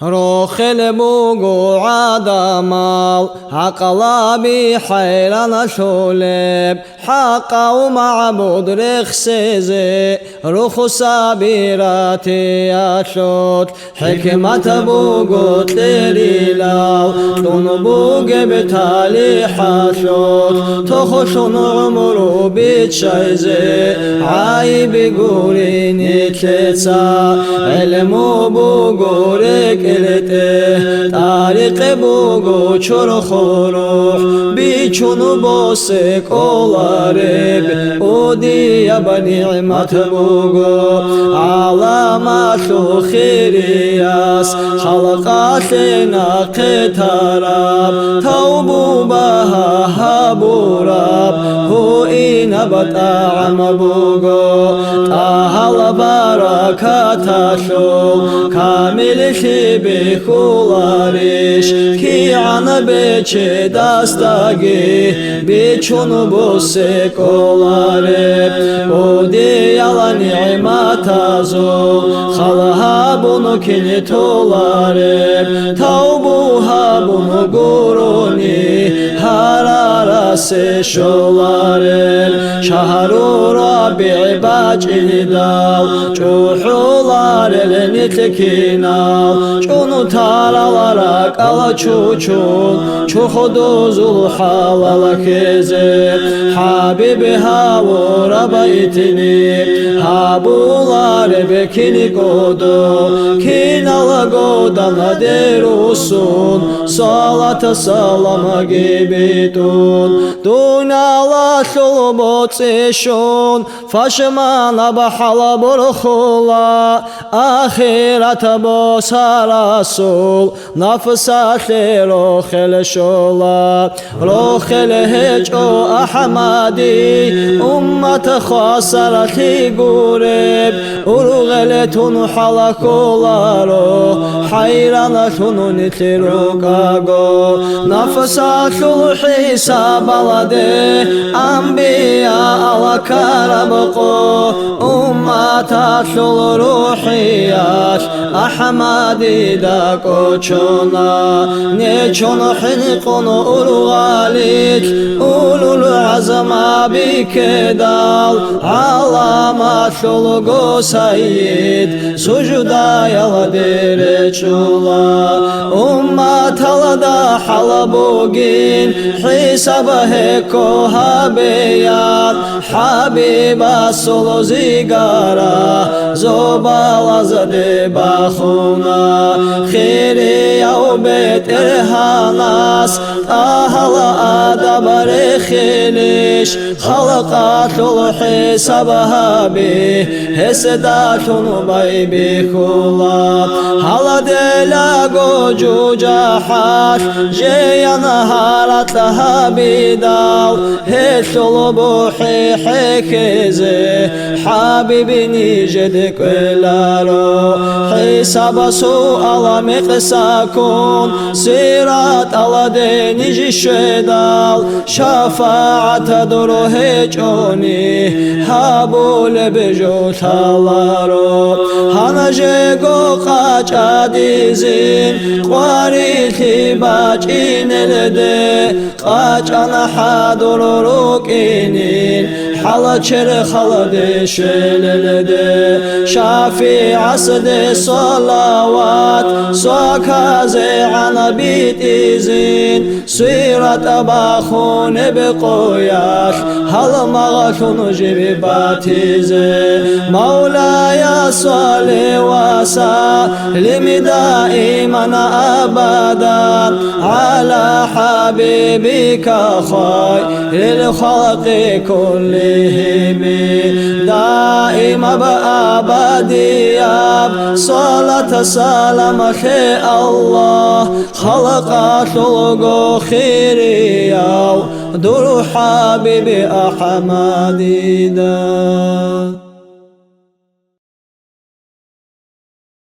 روخل بوغو عدمال عقلابي حيران شولب حقا ومعبود رخسيزي روخ سابيراتي أشوت حكمة بوغو تليلاو تون بوغ بتالي حاشوت تخشون عمرو بيتشايزي عايب قوليني تلتسا علمو بوغو طارق بوغو چور خوروح بیچون بوسه کولارب اودی ابا نعمت بوغو علامات و خیریاس خلقات ناقتراب توبو بها هبوراب هو این بطعم بوغو تاهل برکات شو کامل شبه خولارش کی عن بچه دستگی بیچون بوسه کولاره بودی یلا نعمت ازو خلها بونو کنی تولاره توبوها بونو گرونی هرارسه شولاره شهرو ربیع بچه دال چوحولاره لنتلکینال چونو تاراlara kala çuçun çuhuduzul halala keze Habibi havura baytini habular bekini kodu kinala godana derusun salata salama gibi dunala şulbotsishun faşmana bahala burkhula ahirat bo sarasul nafsate rokhel shola rokhel hecho ahmadi ummat khasarati gureb urghaletun halakolaro hayranatun nitirukago nafsatul hisabalade anbiya alakarabqo ummatatul ruhiyat ahmadi da koçuna ne çono hilqonu urgalit ulul azma bikedal alamat şolgo sayyid sujuda yaladere çula ummat alada halabugin hisaba heko habeyan habiba solo zigara zobalazade bakhuna khiri yaw beterhanas ahala adabare khilish khalaqatul hisabaha bi hesdatun bay bikula haladela goju jahat jeyana harataha bidal heshol buhi hekeze habibini jedkelaro hisaba suala miqsakun sirat ala denici şedal şafaat duru heconi habule bejotalaro hanaje go qaca dizin qwariti bacinelede qacana hadururukinin halaçere halade şelelede şafi asde salavat sokaze anabit izin sirat abakhune beqoyash halmagashun jibi batize maulaya salli wa sallim daiman abadan ala habibika khayril khalqi kullihim daima abadiyab salat salam khe Allah khalaqatul khiriyaw duru habibi ahmadida